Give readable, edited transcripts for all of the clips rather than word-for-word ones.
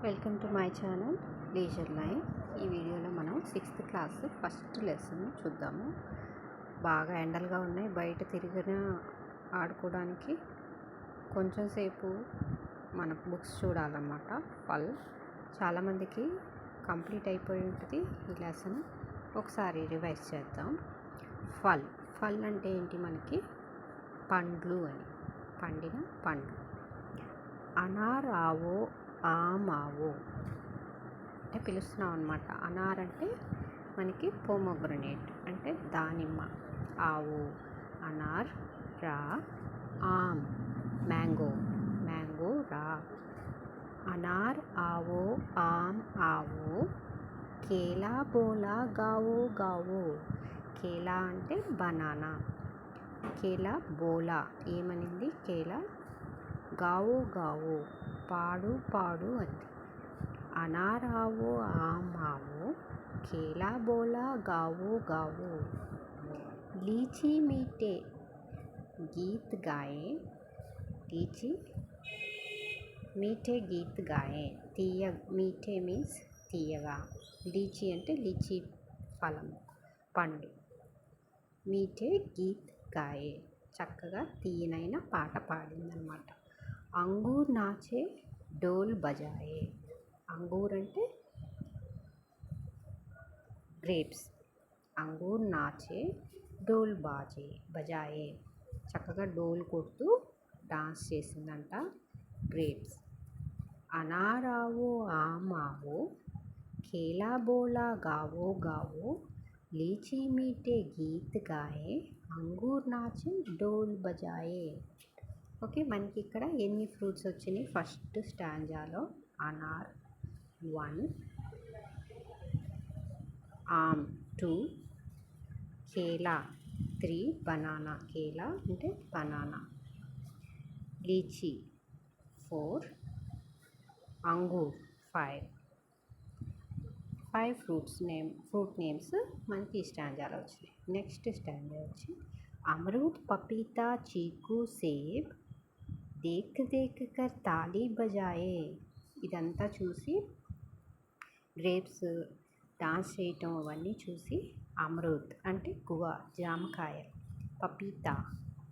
Welcome to my channel leisure line. ఈ వీడియోలో మనం 6th క్లాస్ ఫస్ట్ లెసన్ చూద్దాము. బాగా ఎండలుగా ఉన్నాయి, బయట తిరిగిన ఆడుకోవడానికి కొంచెం సేపు మన బుక్స్ చూడాలన్నమాట. ఫల్ చాలామందికి కంప్లీట్ అయిపోయి ఉంటుంది ఈ లెసన్. ఒకసారి రివైజ్ చేద్దాం. ఫల్ ఫల్ అంటే ఏంటి? మనకి పండ్లు అని, పండిన పండ్లు. అనార్ ఆవో ఆమ్ ఆవో అంటే పిలుస్తున్నాం అనమాట. అనార్ అంటే మనకి పోమోగ్రనేట్ అంటే దానిమ్మ. ఆవో అనార్, రా ఆమ్ మ్యాంగో, మ్యాంగో రా. అనార్ ఆవో ఆమ్ ఆవో, కేలా బోలా గావో గావో. కేలా అంటే బనానా, కేలా బోలా ఏమనింది? కేలా గావో గావో పాడు పాడు అంది. అనార్ ఆవో ఆమ్ ఆవో, కేలా బోలా గావో గావో. लीची मीठे गीत गाए, लीची మీఠే గీత్ గాయే. మీఠే మీన్స్ తీయగా. లీచీ అంటే లీచీ ఫలం, పండు. మీఠే గీత్ గాయే చక్కగా తీయనైన పాట పాడిందనమాట. అంగూర్ నాచే డోల్ బజాయే. అంగూర్ అంటే గ్రేప్స్. అంగూర్ నాచే డోల్ బజాయే చక్కగా డోల్ కొడుతూ డాన్స్ చేసిందంట గ్రేప్స్. అనార్ ఆవో ఆమ్ ఆవో, కేలా బోలా గావో గావో. లీచీ మీఠే గీత్ గాయే, అంగూర్ నాచే డోల్ బజాయే. ఓకే, మనకి ఇక్కడ ఎన్ని ఫ్రూట్స్ వచ్చినాయి? ఫస్ట్ స్టాంజాలో అనార్ 1, ఆమ్ 2, కేలా 3, బనానా, కేలా అంటే banana, lychee 4, Angoor 5 fruit names మనకి ఈ స్టాంజాలో వచ్చినాయి. నెక్స్ట్ స్టాంజా వచ్చి అమరూద్ పపీతా చీకు సేబ్ దేక్ దేక్ కర్ తాళీ బజాయే. ఇదంతా చూసి గ్రేప్స్ డాన్స్ చేయటం అవన్నీ చూసి అమరూద్ అంటే గువా జామకాయ, పపీతా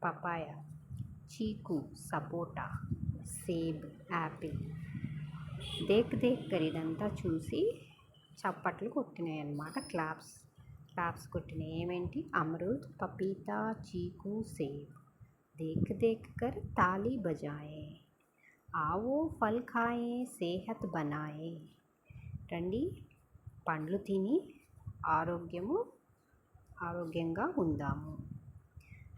పపాయ, చీకు సపోటా, సేబ్ యాపిల్, దేక్ దేక్ కర్ ఇదంతా చూసి చప్పట్లు కొట్టినాయి అన్నమాట. క్లాప్స్ కొట్టినాయి. ఏమేంటి? అమరూద్ పపీతా చీకు సేబ్ देख देख कर ताली बजाए, आवो फल खाए सेहत बनाए. రండి పండ్లు తిని ఆరోగ్యంగా ఉందాము.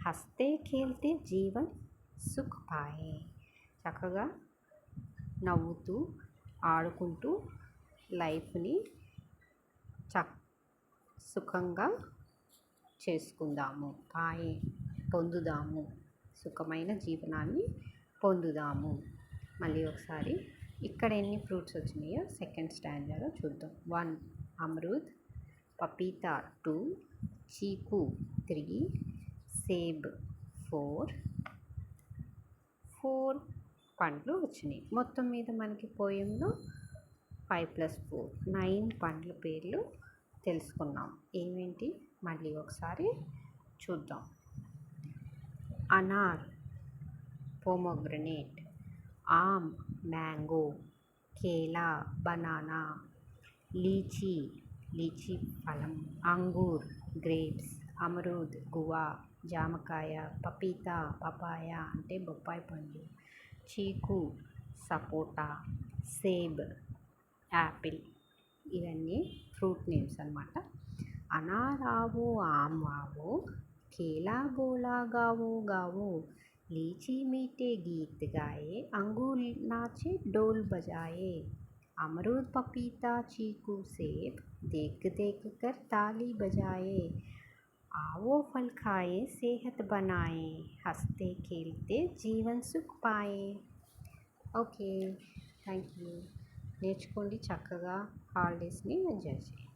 హస్తే ఖేల్తే జీవన్ సుఖ్ పాయే. చక్కగా నవ్వుతూ ఆడుకుంటూ లైఫ్ని సుఖంగా చేసుకుందాము. పాయే పొందుదాము, సుఖమైన జీవనాన్ని పొందుదాము. మళ్ళీ ఒకసారి ఇక్కడ ఎన్ని ఫ్రూట్స్ వచ్చినాయో సెకండ్ స్టాండర్డ్లో చూద్దాం. 1 అమరూద్, పపీతా 2, చీకు 3, సేబ్ 4 పండ్లు వచ్చినాయి. మొత్తం మీద మనకి పోయంలో 5 + 4 9 పండ్ల పేర్లు తెలుసుకున్నాం. ఏమేంటి మళ్ళీ ఒకసారి చూద్దాం. అనార్ పోమోగ్రనేట్, ఆమ్ మ్యాంగో, కేలా బనానా, లీచీ ఫలం, అంగూర్ గ్రేప్స్, అమరూద్ గువా జామకాయ, పపీతా పపాయ అంటే బొప్పాయి పండు, చీకు సపోటా, సేబ్ యాపిల్. ఇవన్నీ ఫ్రూట్ నేమ్స్ అన్నమాట. అనార్ ఆవో ఆమ్ ఆవో, కేలా బోలా గావో గావో. लीची मीठे गीत गाए, अंगूर नाचे डोल बजाए. अमरूद पपीता चीकू सेब देख देख कर ताली बजाए. आवो फल खाए सेहत बनाए, हंसते खेलते जीवन सुख पाए. Okay, thank you. నేర్చుకోండి, చక్కగా హాలిడేస్ని ఎంజాయ్ చేయండి.